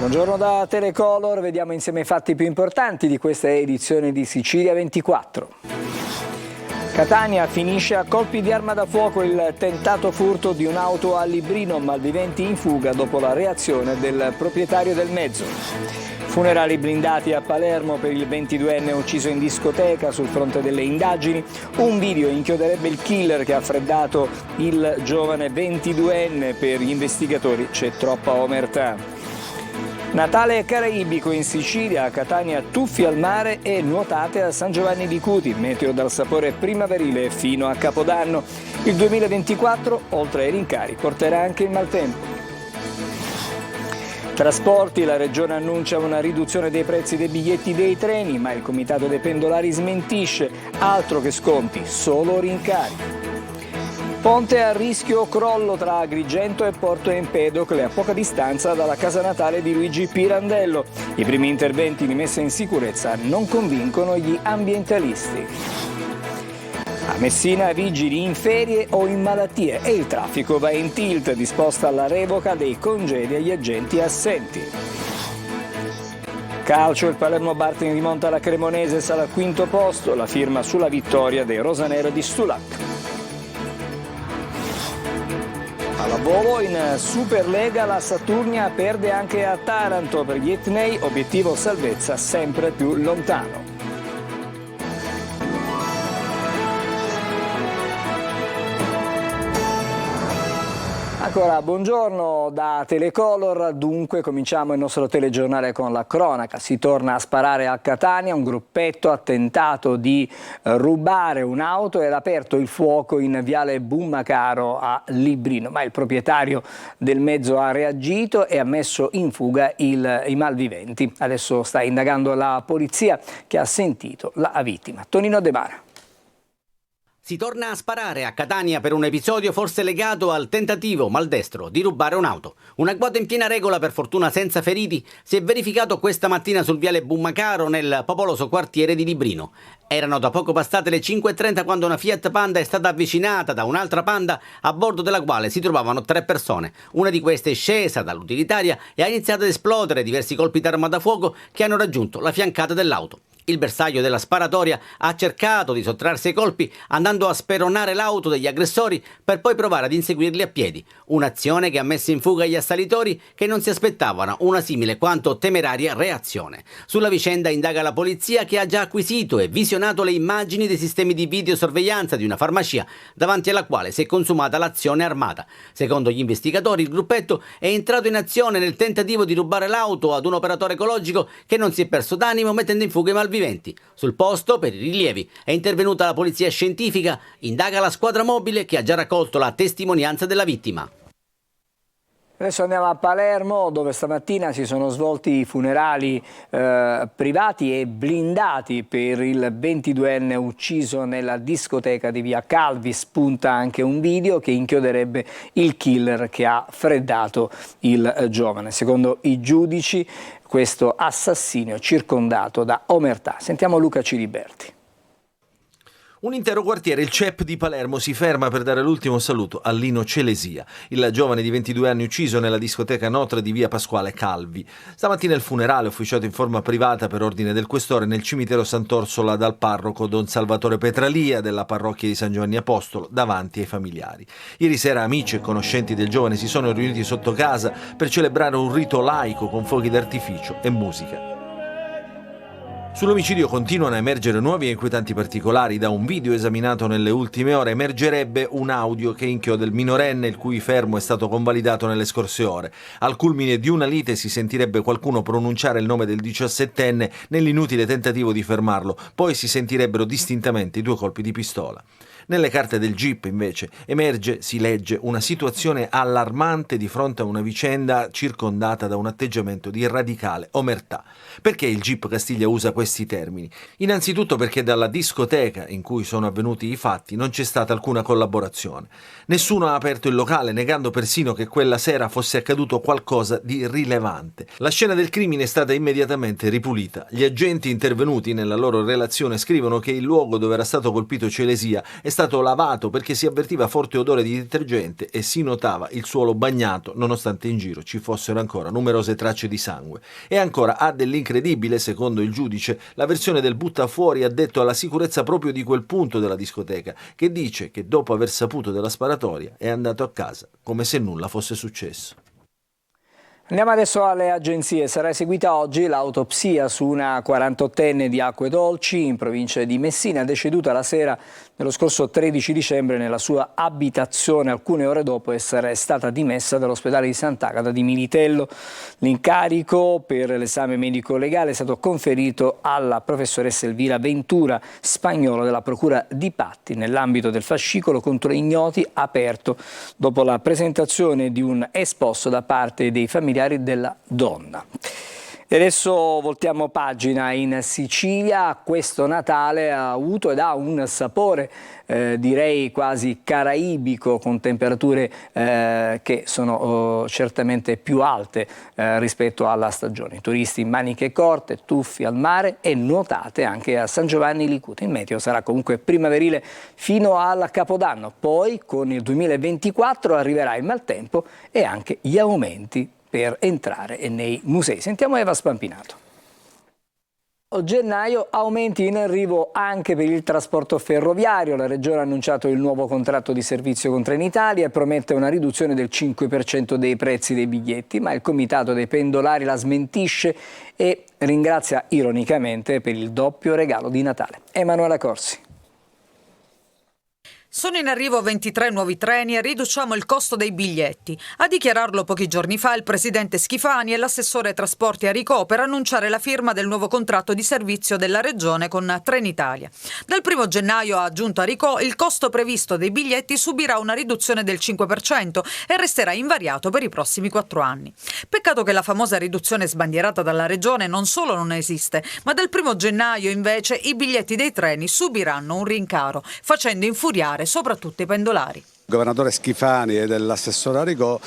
Buongiorno da Telecolor, vediamo insieme i fatti più importanti di questa edizione di Sicilia 24. Catania finisce a colpi di arma da fuoco il tentato furto di un'auto a Librino, malviventi in fuga dopo la reazione del proprietario del mezzo. Funerali blindati a Palermo per il 22enne ucciso in discoteca. Sul fronte delle indagini un video inchioderebbe il killer che ha freddato il giovane 22enne. Per gli investigatori c'è troppa omertà. Natale caraibico in Sicilia, a Catania tuffi al mare e nuotate a San Giovanni di Cuti, meteo dal sapore primaverile fino a Capodanno. Il 2024, oltre ai rincari, porterà anche il maltempo. Trasporti, la Regione annuncia una riduzione dei prezzi dei biglietti dei treni, ma il Comitato dei Pendolari smentisce, altro che sconti, solo rincari. Ponte a rischio crollo tra Agrigento e Porto Empedocle, a poca distanza dalla casa natale di Luigi Pirandello. I primi interventi di messa in sicurezza non convincono gli ambientalisti. A Messina vigili in ferie o in malattie e il traffico va in tilt, disposta la revoca dei congedi agli agenti assenti. Calcio, il Palermo Bartoli rimonta la Cremonese, sarà al quinto posto, la firma sulla vittoria dei rosanero di Stulac. Pallavolo, in Superlega la Saturnia perde anche a Taranto, per gli etnei obiettivo salvezza sempre più lontano. Ancora buongiorno da Telecolor, dunque cominciamo il nostro telegiornale con la cronaca. Si torna a sparare a Catania, un gruppetto ha tentato di rubare un'auto ed ha aperto il fuoco in viale Bummacaro a Librino, ma il proprietario del mezzo ha reagito e ha messo in fuga i malviventi. Adesso sta indagando la polizia che ha sentito la vittima. Tonino De Mara. Si torna a sparare a Catania per un episodio forse legato al tentativo maldestro di rubare un'auto. Un agguato in piena regola, per fortuna senza feriti, si è verificato questa mattina sul viale Bummacaro nel popoloso quartiere di Librino. Erano da poco passate le 5:30 quando una Fiat Panda è stata avvicinata da un'altra Panda a bordo della quale si trovavano 3 persone. Una di queste è scesa dall'utilitaria e ha iniziato ad esplodere diversi colpi d'arma da fuoco che hanno raggiunto la fiancata dell'auto. Il bersaglio della sparatoria ha cercato di sottrarsi ai colpi andando a speronare l'auto degli aggressori per poi provare ad inseguirli a piedi. Un'azione che ha messo in fuga gli assalitori che non si aspettavano una simile quanto temeraria reazione. Sulla vicenda indaga la polizia che ha già acquisito e visionato le immagini dei sistemi di videosorveglianza di una farmacia davanti alla quale si è consumata l'azione armata. Secondo gli investigatori il gruppetto è entrato in azione nel tentativo di rubare l'auto ad un operatore ecologico che non si è perso d'animo mettendo in fuga i malviventi. Sul posto, per i rilievi, è intervenuta la polizia scientifica, indaga la squadra mobile che ha già raccolto la testimonianza della vittima. Adesso andiamo a Palermo, dove stamattina si sono svolti i funerali privati e blindati per il 22enne ucciso nella discoteca di via Calvi. Spunta anche un video che inchioderebbe il killer che ha freddato il giovane. Secondo i giudici, questo assassinio circondato da omertà. Sentiamo Luca Ciliberti. Un intero quartiere, il CEP di Palermo, si ferma per dare l'ultimo saluto a Lino Celesia, il giovane di 22 anni ucciso nella discoteca Notre di via Pasquale Calvi. Stamattina il funerale, ufficiato in forma privata per ordine del questore nel cimitero Sant'Orsola dal parroco Don Salvatore Petralia della parrocchia di San Giovanni Apostolo, davanti ai familiari. Ieri sera amici e conoscenti del giovane si sono riuniti sotto casa per celebrare un rito laico con fuochi d'artificio e musica. Sull'omicidio continuano a emergere nuovi e inquietanti particolari. Da un video esaminato nelle ultime ore emergerebbe un audio che inchioda il minorenne, il cui fermo è stato convalidato nelle scorse ore. Al culmine di una lite si sentirebbe qualcuno pronunciare il nome del 17enne nell'inutile tentativo di fermarlo, poi si sentirebbero distintamente i 2 colpi di pistola. Nelle carte del GIP invece si legge una situazione allarmante di fronte a una vicenda circondata da un atteggiamento di radicale omertà. Perché il GIP Castiglia usa questi termini? Innanzitutto perché dalla discoteca in cui sono avvenuti i fatti non c'è stata alcuna collaborazione. Nessuno ha aperto il locale, negando persino che quella sera fosse accaduto qualcosa di rilevante. La scena del crimine è stata immediatamente ripulita. Gli agenti intervenuti nella loro relazione scrivono che il luogo dove era stato colpito Celesia è stato stato lavato perché si avvertiva forte odore di detergente e si notava il suolo bagnato nonostante in giro ci fossero ancora numerose tracce di sangue. E ancora ha dell'incredibile, secondo il giudice, la versione del buttafuori addetto alla sicurezza proprio di quel punto della discoteca, che dice che dopo aver saputo della sparatoria è andato a casa come se nulla fosse successo. Andiamo adesso alle agenzie. Sarà eseguita oggi l'autopsia su una 48enne di Acque Dolci in provincia di Messina, deceduta la sera dello scorso 13 dicembre nella sua abitazione, alcune ore dopo essere stata dimessa dall'ospedale di Sant'Agata di Militello. L'incarico per l'esame medico-legale è stato conferito alla professoressa Elvira Ventura Spagnolo della Procura di Patti nell'ambito del fascicolo contro ignoti aperto dopo la presentazione di un esposto da parte dei familiari della donna. E adesso voltiamo pagina in Sicilia. Questo Natale ha avuto ed ha un sapore direi quasi caraibico, con temperature che sono certamente più alte rispetto alla stagione. I turisti in maniche corte, tuffi al mare e nuotate anche a San Giovanni Licuto. Il meteo sarà comunque primaverile fino al Capodanno, poi con il 2024 arriverà il maltempo e anche gli aumenti per entrare nei musei. Sentiamo Eva Spampinato. Gennaio, aumenti in arrivo anche per il trasporto ferroviario. La Regione ha annunciato il nuovo contratto di servizio con Trenitalia e promette una riduzione del 5% dei prezzi dei biglietti, ma il Comitato dei Pendolari la smentisce e ringrazia ironicamente per il doppio regalo di Natale. Emanuela Corsi. Sono in arrivo 23 nuovi treni e riduciamo il costo dei biglietti. A dichiararlo pochi giorni fa il presidente Schifani e l'assessore trasporti Aricò per annunciare la firma del nuovo contratto di servizio della Regione con Trenitalia. Dal 1 gennaio, ha aggiunto Aricò, il costo previsto dei biglietti subirà una riduzione del 5% e resterà invariato per i prossimi 4 anni. Peccato che la famosa riduzione sbandierata dalla Regione non solo non esiste, ma dal 1 gennaio invece i biglietti dei treni subiranno un rincaro, facendo infuriare soprattutto i pendolari. Il governatore Schifani e dell'assessore Aricò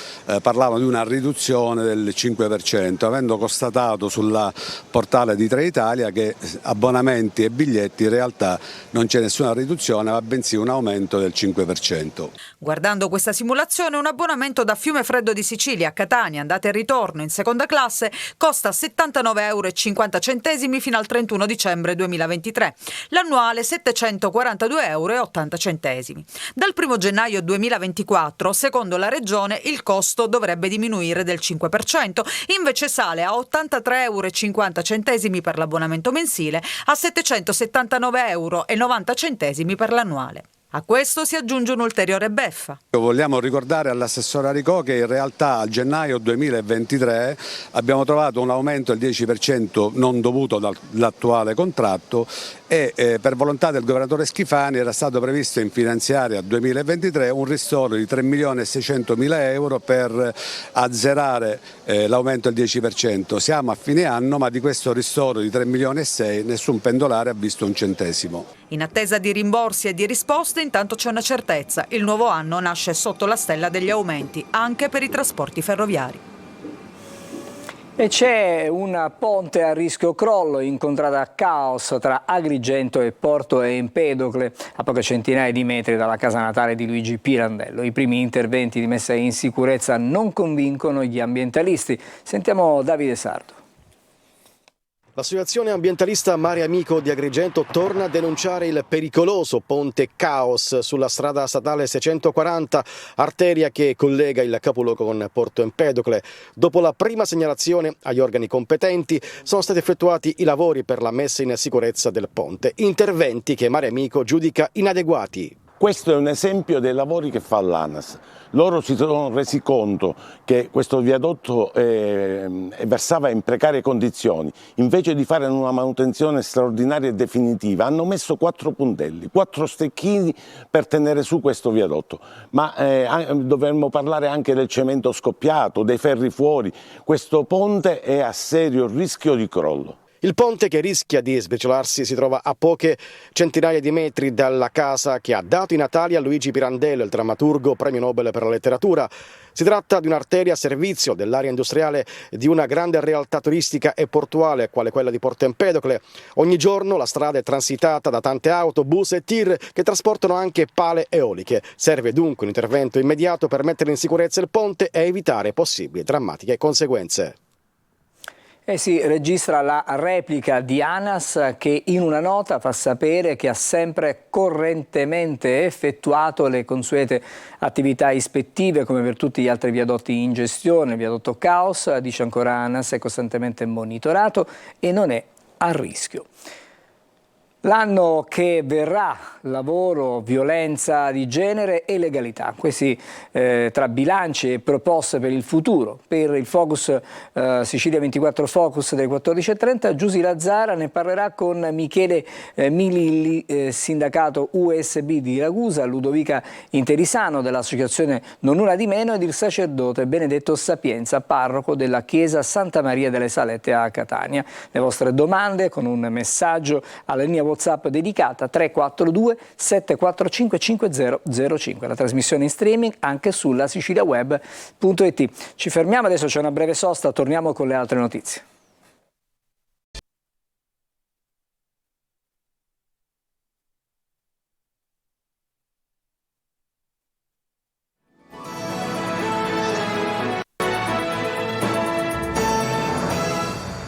parlavano di una riduzione del 5%, avendo constatato sul portale di Trenitalia che abbonamenti e biglietti in realtà non c'è nessuna riduzione, ma bensì un aumento del 5%. Guardando questa simulazione, un abbonamento da Fiumefreddo di Sicilia a Catania, andata e ritorno in seconda classe, costa 79,50 € fino al 31 dicembre 2023. L'annuale 742,80 €. Dal 1 gennaio 2024, secondo la Regione, il costo dovrebbe diminuire del 5%, invece sale a 83,50 € per l'abbonamento mensile, a 779,90 € per l'annuale. A questo si aggiunge un'ulteriore beffa. Vogliamo ricordare all'assessore Aricò che in realtà a gennaio 2023 abbiamo trovato un aumento del 10% non dovuto dall'attuale contratto e per volontà del governatore Schifani era stato previsto in finanziaria 2023 un ristoro di 3.600.000 € per azzerare l'aumento del 10%. Siamo a fine anno, ma di questo ristoro di 3.600.000 nessun pendolare ha visto un centesimo. In attesa di rimborsi e di risposte, intanto c'è una certezza: il nuovo anno nasce sotto la stella degli aumenti, anche per i trasporti ferroviari. E c'è un ponte a rischio crollo, incontrata caos tra Agrigento e Porto Empedocle, a poche centinaia di metri dalla casa natale di Luigi Pirandello. I primi interventi di messa in sicurezza non convincono gli ambientalisti. Sentiamo Davide Sardo. L'associazione ambientalista Mare Amico di Agrigento torna a denunciare il pericoloso ponte Caos sulla strada statale 640, arteria che collega il capoluogo con Porto Empedocle. Dopo la prima segnalazione agli organi competenti sono stati effettuati i lavori per la messa in sicurezza del ponte, interventi che Mare Amico giudica inadeguati. Questo è un esempio dei lavori che fa l'ANAS. Loro si sono resi conto che questo viadotto versava in precarie condizioni. Invece di fare una manutenzione straordinaria e definitiva, hanno messo 4 puntelli, 4 stecchini per tenere su questo viadotto. Ma dovremmo parlare anche del cemento scoppiato, dei ferri fuori. Questo ponte è a serio rischio di crollo. Il ponte, che rischia di sbriciolarsi, si trova a poche centinaia di metri dalla casa che ha dato i natali a Luigi Pirandello, il drammaturgo premio Nobel per la letteratura. Si tratta di un'arteria a servizio dell'area industriale di una grande realtà turistica e portuale, quale quella di Porto Empedocle. Ogni giorno la strada è transitata da tante auto, bus e tir che trasportano anche pale eoliche. Serve dunque un intervento immediato per mettere in sicurezza il ponte e evitare possibili drammatiche conseguenze. E si registra la replica di ANAS che in una nota fa sapere che ha sempre correntemente effettuato le consuete attività ispettive come per tutti gli altri viadotti in gestione. Il viadotto Caos, dice ancora ANAS, è costantemente monitorato e non è a rischio. L'anno che verrà, lavoro, violenza di genere e legalità. Questi tra bilanci e proposte per il futuro. Per il Focus Sicilia 24 Focus delle 14:30, Giusy Lazzara ne parlerà con Michele Mililli, sindacato USB di Ragusa, Ludovica Interisano dell'associazione Non Una di Meno ed il sacerdote Benedetto Sapienza, parroco della chiesa Santa Maria delle Salette a Catania. Le vostre domande con un messaggio alla linea WhatsApp dedicata 342 745 5005. La trasmissione in streaming anche sulla siciliaweb.it. Ci fermiamo adesso, c'è una breve sosta, torniamo con le altre notizie.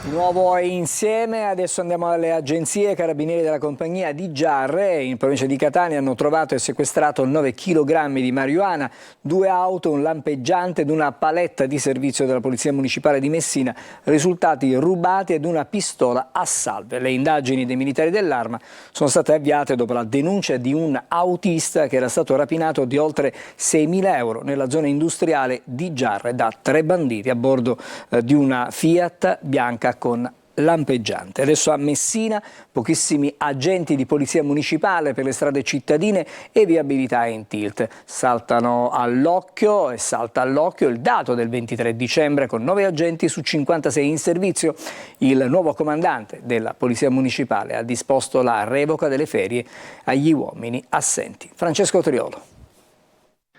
Nuovo insieme, adesso andiamo alle agenzie. Carabinieri della compagnia di Giarre in provincia di Catania hanno trovato e sequestrato 9 kg di marijuana, 2 auto, un lampeggiante ed una paletta di servizio della Polizia Municipale di Messina, risultati rubati ed una pistola a salve. Le indagini dei militari dell'arma sono state avviate dopo la denuncia di un autista che era stato rapinato di oltre 6.000 euro nella zona industriale di Giarre da 3 banditi a bordo di una Fiat bianca con lampeggiante. Adesso a Messina pochissimi agenti di polizia municipale per le strade cittadine e viabilità in tilt. Salta all'occhio il dato del 23 dicembre con 9 agenti su 56 in servizio. Il nuovo comandante della polizia municipale ha disposto la revoca delle ferie agli uomini assenti. Francesco Triolo.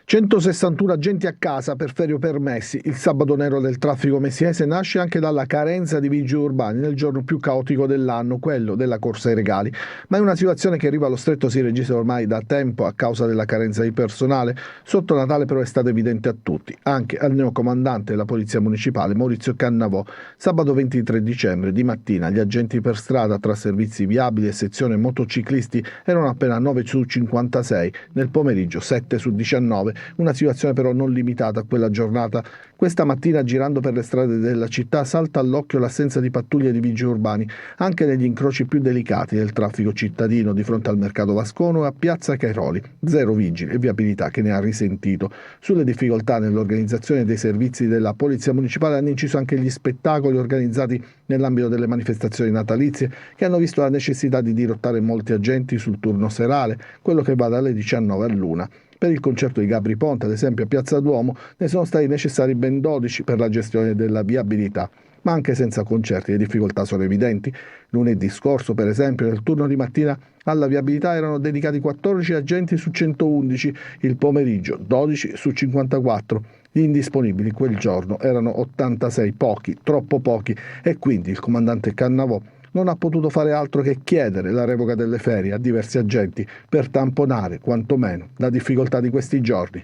161 agenti a casa per ferie permessi. Il sabato nero del traffico messinese nasce anche dalla carenza di vigili urbani nel giorno più caotico dell'anno, quello della corsa ai regali. Ma è una situazione che arriva allo stretto si registra ormai da tempo a causa della carenza di personale. Sotto Natale però è stato evidente a tutti, anche al neocomandante della Polizia Municipale Maurizio Cannavò. Sabato 23 dicembre di mattina gli agenti per strada tra servizi viabili e sezione motociclisti erano appena 9 su 56, nel pomeriggio 7 su 19. Una situazione però non limitata a quella giornata. Questa mattina, girando per le strade della città, salta all'occhio l'assenza di pattuglie di vigili urbani, anche negli incroci più delicati del traffico cittadino, di fronte al mercato Vascono e a Piazza Cairoli. 0 vigili e viabilità che ne ha risentito. Sulle difficoltà nell'organizzazione dei servizi della Polizia Municipale hanno inciso anche gli spettacoli organizzati nell'ambito delle manifestazioni natalizie, che hanno visto la necessità di dirottare molti agenti sul turno serale, quello che va dalle 19 all'1. Per il concerto di Gabri Ponte, ad esempio a Piazza Duomo, ne sono stati necessari ben 12 per la gestione della viabilità. Ma anche senza concerti le difficoltà sono evidenti. Lunedì scorso, per esempio, nel turno di mattina alla viabilità erano dedicati 14 agenti su 111, il pomeriggio 12 su 54. Gli indisponibili quel giorno erano 86, pochi, troppo pochi, e quindi il comandante Cannavò non ha potuto fare altro che chiedere la revoca delle ferie a diversi agenti per tamponare quantomeno la difficoltà di questi giorni.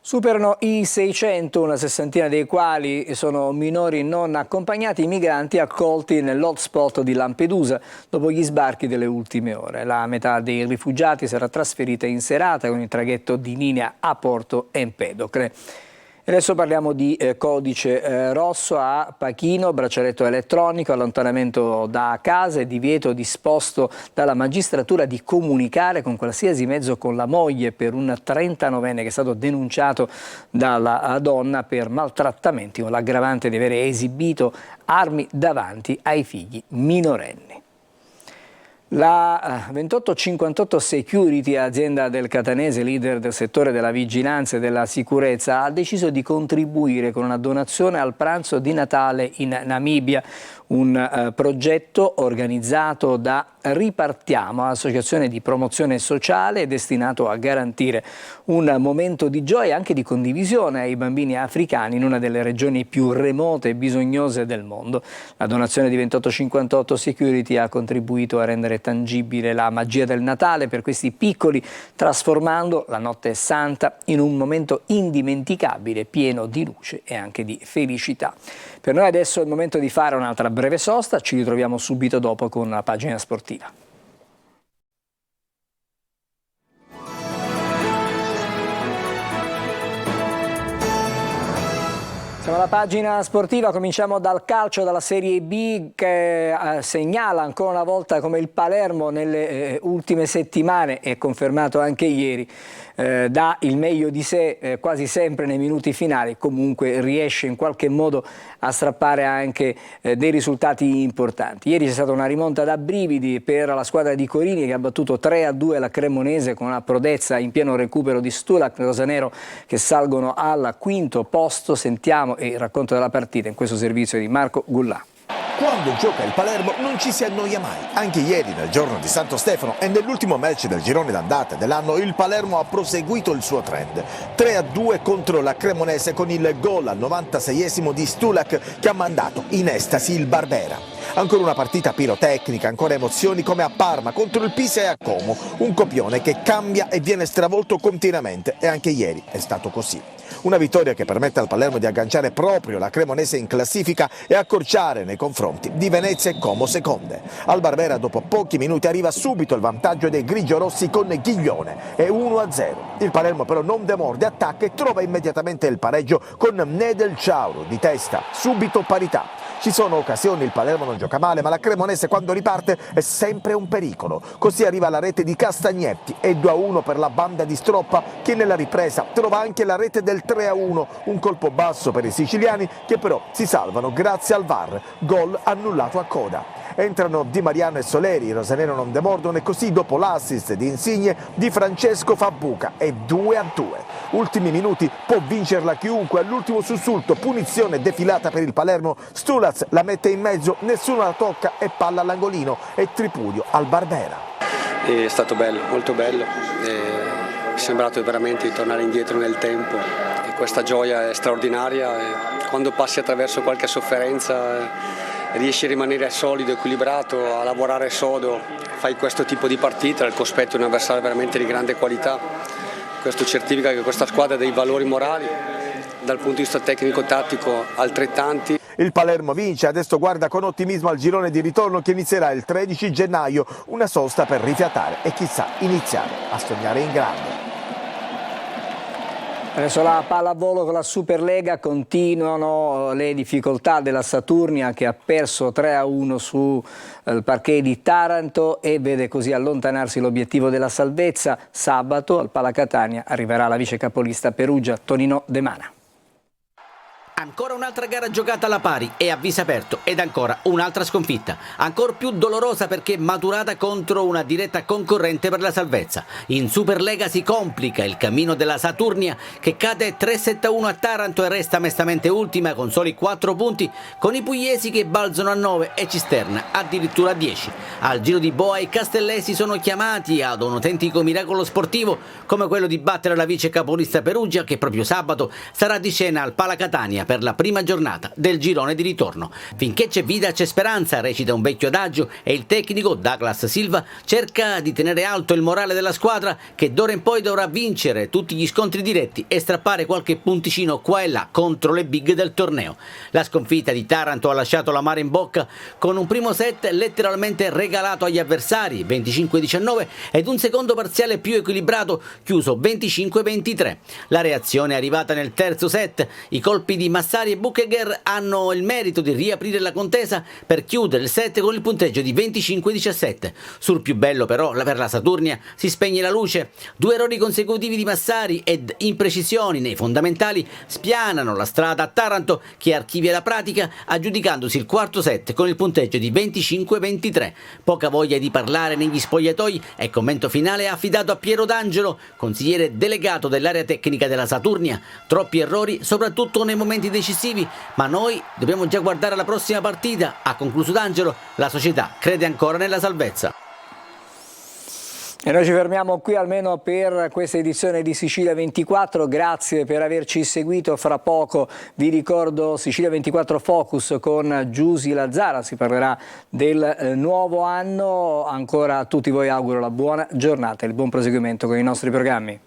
Superano i 600, una sessantina dei quali sono minori non accompagnati, i migranti accolti nell'hotspot di Lampedusa dopo gli sbarchi delle ultime ore. La metà dei rifugiati sarà trasferita in serata con il traghetto di linea a Porto Empedocle. E adesso parliamo di codice rosso a Pachino, braccialetto elettronico, allontanamento da casa e divieto disposto dalla magistratura di comunicare con qualsiasi mezzo con la moglie per un 39enne che è stato denunciato dalla donna per maltrattamenti con l'aggravante di avere esibito armi davanti ai figli minorenni. La 2858 Security, azienda del catanese, leader del settore della vigilanza e della sicurezza, ha deciso di contribuire con una donazione al pranzo di Natale in Namibia, un progetto organizzato da Ripartiamo, associazione di promozione sociale destinato a garantire un momento di gioia e anche di condivisione ai bambini africani in una delle regioni più remote e bisognose del mondo. La donazione di 2858 Security ha contribuito a rendere tangibile la magia del Natale per questi piccoli, trasformando la notte santa in un momento indimenticabile, pieno di luce e anche di felicità. Per noi adesso è il momento di fare un'altra breve sosta, ci ritroviamo subito dopo con la pagina sportiva. Siamo alla pagina sportiva, cominciamo dal calcio, dalla Serie B che segnala ancora una volta come il Palermo nelle ultime settimane, e confermato anche ieri, dà il meglio di sé quasi sempre nei minuti finali, comunque riesce in qualche modo a strappare anche dei risultati importanti. Ieri c'è stata una rimonta da brividi per la squadra di Corini che ha battuto 3-2 la Cremonese con una prodezza in pieno recupero di Stulac e Rosanero che salgono al quinto posto. Sentiamo il racconto della partita in questo servizio di Marco Gullà. Quando gioca il Palermo non ci si annoia mai. Anche ieri, nel giorno di Santo Stefano e nell'ultimo match del girone d'andata dell'anno, il Palermo ha proseguito il suo trend. 3-2 contro la Cremonese con il gol al 96esimo di Stulac che ha mandato in estasi il Barbera. Ancora una partita pirotecnica, ancora emozioni come a Parma contro il Pisa e a Como. Un copione che cambia e viene stravolto continuamente, e anche ieri è stato così. Una vittoria che permette al Palermo di agganciare proprio la Cremonese in classifica e accorciare nei confronti di Venezia e Como seconde. Al Barbera dopo pochi minuti arriva subito il vantaggio dei grigiorossi con Ghiglione e 1-0. Il Palermo però non demorde, attacca e trova immediatamente il pareggio con Nedelciauro di testa, subito parità. Ci sono occasioni, il Palermo non gioca male, ma la Cremonese quando riparte è sempre un pericolo. Così arriva la rete di Castagnetti e 2-1 per la banda di Stroppa che nella ripresa trova anche la rete del 3-1, un colpo basso per i siciliani che però si salvano grazie al VAR, gol annullato a coda. Entrano Di Mariano e Soleri, i rosanero non demordono e così dopo l'assist di Insigne Di Francesco fa buca e 2-2. Ultimi minuti, può vincerla chiunque, all'ultimo sussulto, punizione defilata per il Palermo, Stulaz la mette in mezzo, nessuno la tocca e palla all'angolino e tripudio al Barbera. È stato bello, molto bello, è sembrato veramente di tornare indietro nel tempo e questa gioia è straordinaria e quando passi attraverso qualche sofferenza riesci a rimanere solido, equilibrato, a lavorare sodo, fai questo tipo di partita, il cospetto è un avversario veramente di grande qualità, questo certifica che questa squadra ha dei valori morali, dal punto di vista tecnico-tattico altrettanti. Il Palermo vince, adesso guarda con ottimismo al girone di ritorno che inizierà il 13 gennaio, una sosta per rifiatare e chissà iniziare a sognare in grande. Adesso la pallavolo con la Superlega, continuano le difficoltà della Saturnia che ha perso 3-1 sul parquet di Taranto e vede così allontanarsi l'obiettivo della salvezza. Sabato al Palacatania arriverà la vice capolista Perugia Tonino De Mana. Ancora un'altra gara giocata alla pari e a viso aperto ed ancora un'altra sconfitta, ancora più dolorosa perché maturata contro una diretta concorrente per la salvezza. In Superlega si complica il cammino della Saturnia che cade 3-7-1 a Taranto e resta mestamente ultima con soli 4 punti, con i pugliesi che balzano a 9 e Cisterna addirittura a 10. Al giro di boa i castellesi sono chiamati ad un autentico miracolo sportivo come quello di battere la vice capolista Perugia che proprio sabato sarà di scena al Palacatania per la prima giornata del girone di ritorno. Finché c'è vita c'è speranza, recita un vecchio adagio e il tecnico Douglas Silva cerca di tenere alto il morale della squadra che d'ora in poi dovrà vincere tutti gli scontri diretti e strappare qualche punticino qua e là contro le big del torneo. La sconfitta di Taranto ha lasciato l'amaro in bocca con un primo set letteralmente regalato agli avversari 25-19 ed un secondo parziale più equilibrato chiuso 25-23. La reazione è arrivata nel terzo set, i colpi di Massari e Buchegger hanno il merito di riaprire la contesa per chiudere il set con il punteggio di 25-17. Sul più bello però per la Saturnia si spegne la luce. 2 errori consecutivi di Massari ed imprecisioni nei fondamentali spianano la strada a Taranto, che archivia la pratica aggiudicandosi il quarto set con il punteggio di 25-23. Poca voglia di parlare negli spogliatoi e commento finale affidato a Piero D'Angelo, consigliere delegato dell'area tecnica della Saturnia. Troppi errori soprattutto nei momenti decisivi, ma noi dobbiamo già guardare alla prossima partita. Ha concluso D'Angelo, la società crede ancora nella salvezza. E noi ci fermiamo qui almeno per questa edizione di Sicilia 24, grazie per averci seguito. Fra poco vi ricordo Sicilia 24 Focus con Giusy Lazzara, si parlerà del nuovo anno. Ancora a tutti voi auguro la buona giornata e il buon proseguimento con i nostri programmi.